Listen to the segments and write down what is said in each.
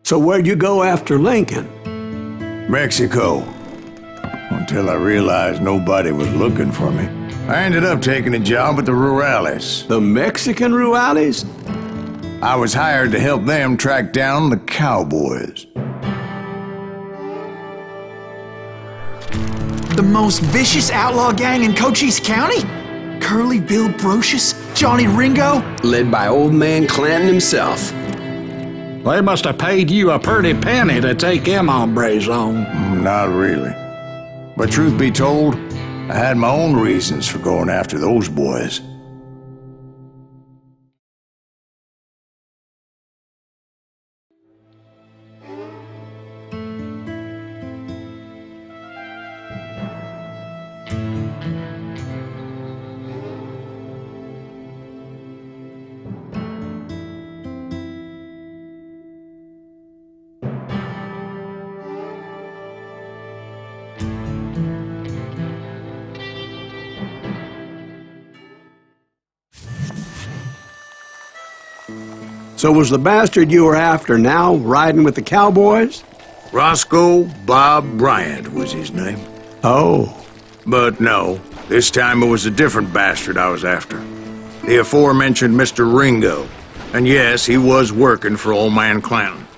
So where'd you go after Lincoln? Mexico. Until I realized nobody was looking for me. I ended up taking a job at the Rurales. The Mexican Rurales? I was hired to help them track down the cowboys. The most vicious outlaw gang in Cochise County? Curly Bill Brocious? Johnny Ringo? Led by old man Clanton himself. They must have paid you a pretty penny to take them hombres on. Not really. But truth be told, I had my own reasons for going after those boys. So was the bastard you were after now riding with the cowboys? Roscoe Bob Bryant was his name. Oh. But no, this time it was a different bastard I was after. The aforementioned Mr. Ringo. And yes, he was working for old man Clanton.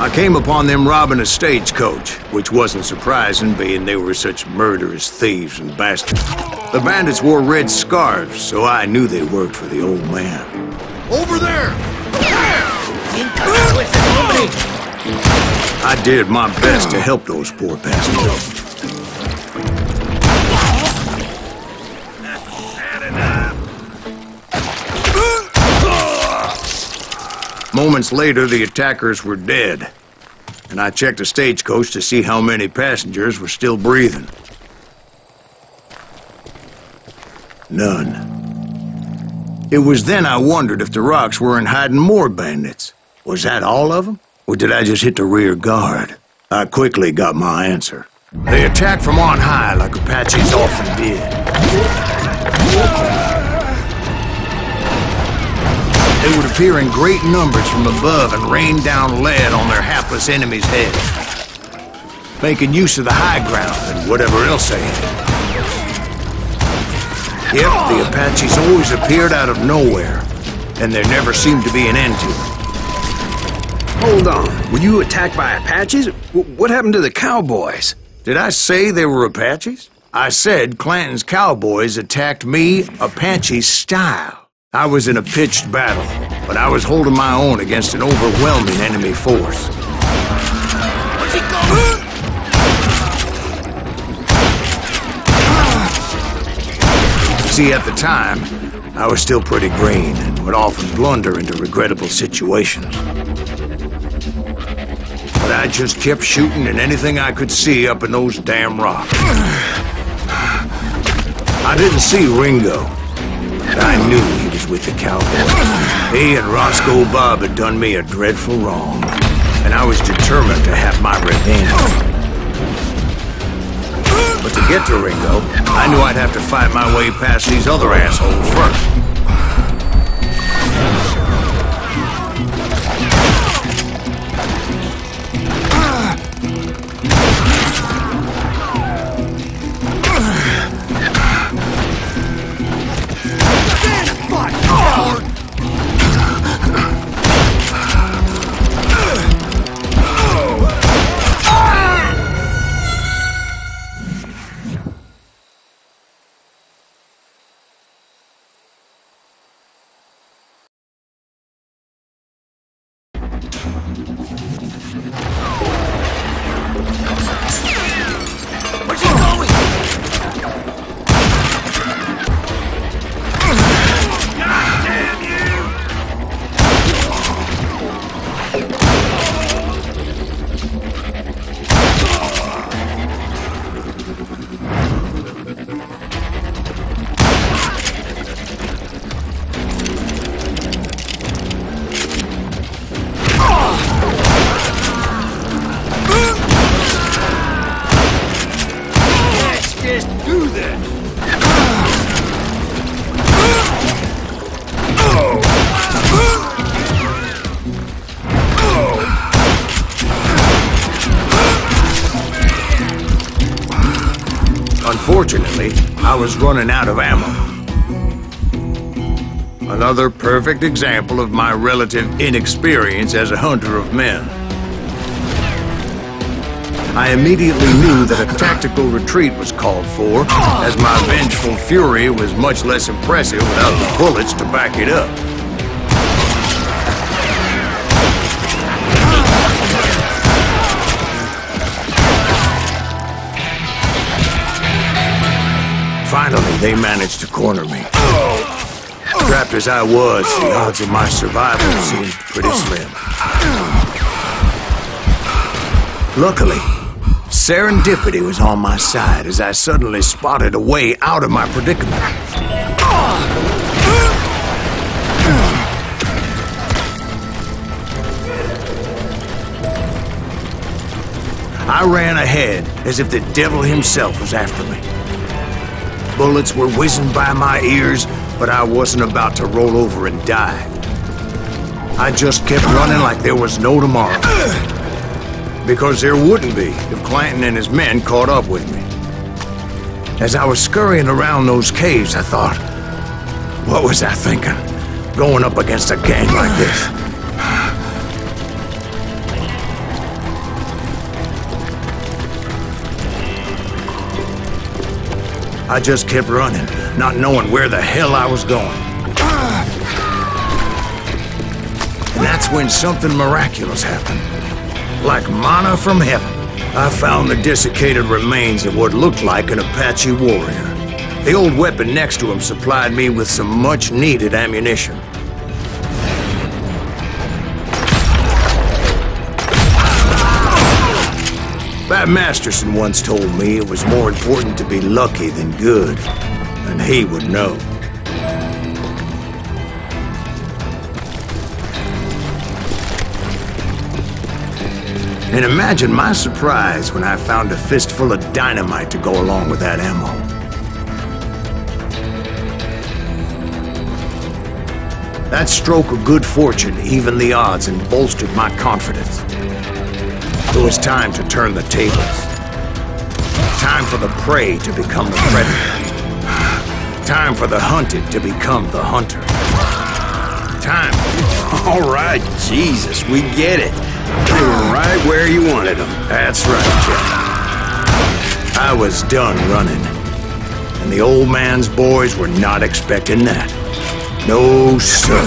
I came upon them robbing a stagecoach, which wasn't surprising, being they were such murderous thieves and bastards. The bandits wore red scarves, so I knew they worked for the old man. Over there! I did my best to help those poor bastards. Moments later, the attackers were dead, and I checked the stagecoach to see how many passengers were still breathing. None. It was then I wondered if the rocks weren't hiding more bandits. Was that all of them? Or did I just hit the rear guard? I quickly got my answer. They attacked from on high like Apaches often did. They would appear in great numbers from above and rain down lead on their hapless enemies' heads, making use of the high ground and whatever else they had. Yep, the Apaches always appeared out of nowhere, and there never seemed to be an end to them. Hold on, were you attacked by Apaches? What happened to the cowboys? Did I say they were Apaches? I said Clanton's cowboys attacked me Apache style. I was in a pitched battle, but I was holding my own against an overwhelming enemy force. Where's he going? See, at the time, I was still pretty green and would often blunder into regrettable situations. But I just kept shooting at anything I could see up in those damn rocks. I didn't see Ringo. I knew he was with the cowboys. He and Roscoe Bob had done me a dreadful wrong, and I was determined to have my revenge. But to get to Ringo, I knew I'd have to fight my way past these other assholes first. Unfortunately, I was running out of ammo. Another perfect example of my relative inexperience as a hunter of men. I immediately knew that a tactical retreat was called for, as my vengeful fury was much less impressive without the bullets to back it up. Finally, they managed to corner me. Trapped as I was, the odds of my survival seemed pretty slim. Luckily, serendipity was on my side as I suddenly spotted a way out of my predicament. I ran ahead as if the devil himself was after me. Bullets were whizzing by my ears, but I wasn't about to roll over and die. I just kept running like there was no tomorrow. Because there wouldn't be if Clanton and his men caught up with me. As I was scurrying around those caves, I thought, what was I thinking? Going up against a gang like this? I just kept running, not knowing where the hell I was going. And that's when something miraculous happened. Like manna from heaven, I found the desiccated remains of what looked like an Apache warrior. The old weapon next to him supplied me with some much-needed ammunition. Bat Masterson once told me it was more important to be lucky than good, and he would know. And imagine my surprise when I found a fistful of dynamite to go along with that ammo. That stroke of good fortune evened the odds and bolstered my confidence. It was time to turn the tables. Time for the prey to become the predator. Time for the hunted to become the hunter. Time. All right, Jesus, we get it. They were right where you wanted them. That's right, Jeff. I was done running. And the old man's boys were not expecting that. No, sir.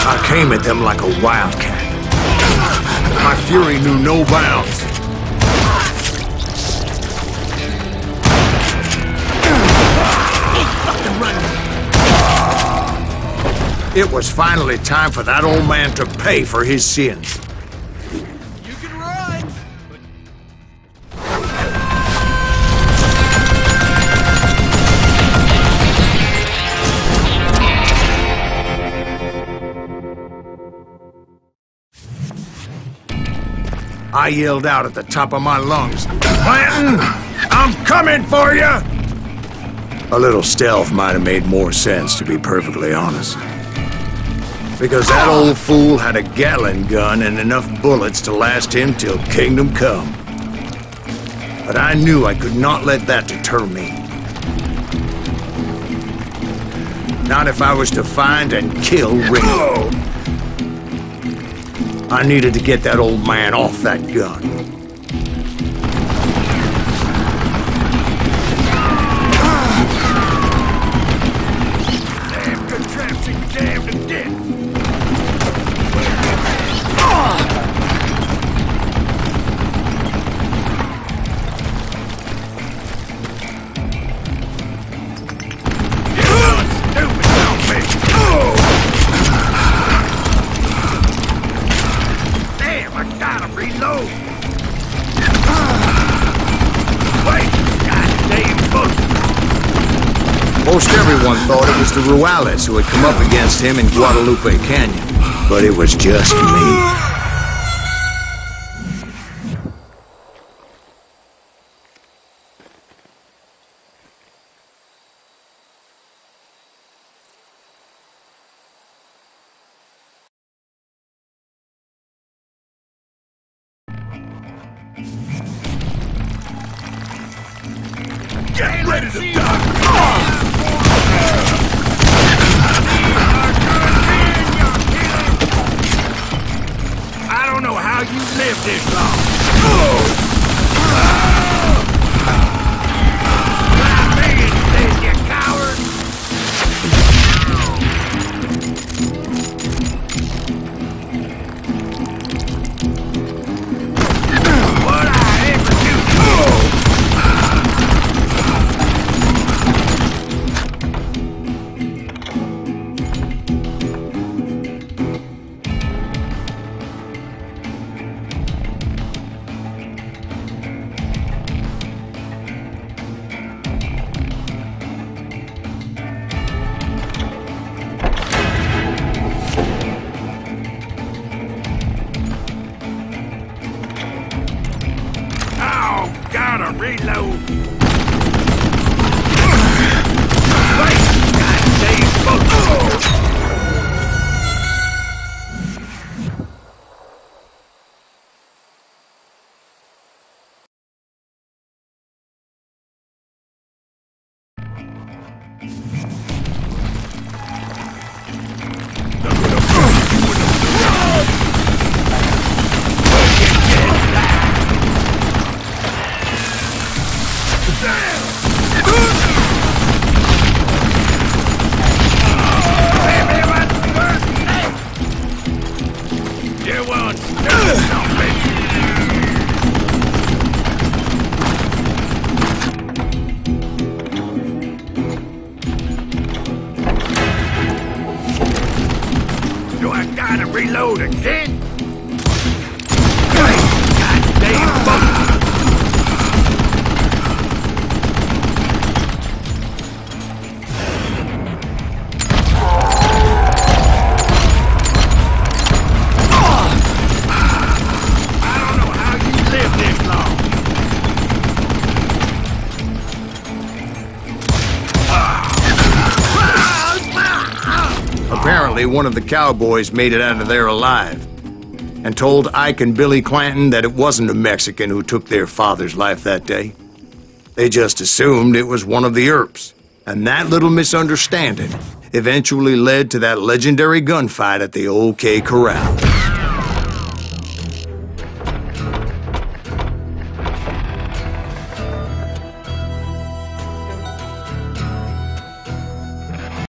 I came at them like a wildcat. My fury knew no bounds. It was finally time for that old man to pay for his sins. You can run! I yelled out at the top of my lungs, "Clanton, I'm coming for you!" A little stealth might have made more sense, to be perfectly honest. Because that old fool had a Gatling gun and enough bullets to last him till kingdom come. But I knew I could not let that deter me. Not if I was to find and kill Ringo. I needed to get that old man off that gun. Damn contraption jammed to death! Most everyone thought it was the Ruales who had come up against him in Guadalupe Canyon, but it was just me. Get ready to die! I don't know how you lived this long. You coward! What I ever do? Gotta reload. Wait, Do I gotta reload again? Goddamn fuck! Apparently, one of the cowboys made it out of there alive and told Ike and Billy Clanton that it wasn't a Mexican who took their father's life that day. They just assumed it was one of the Earps, and that little misunderstanding eventually led to that legendary gunfight at the OK Corral.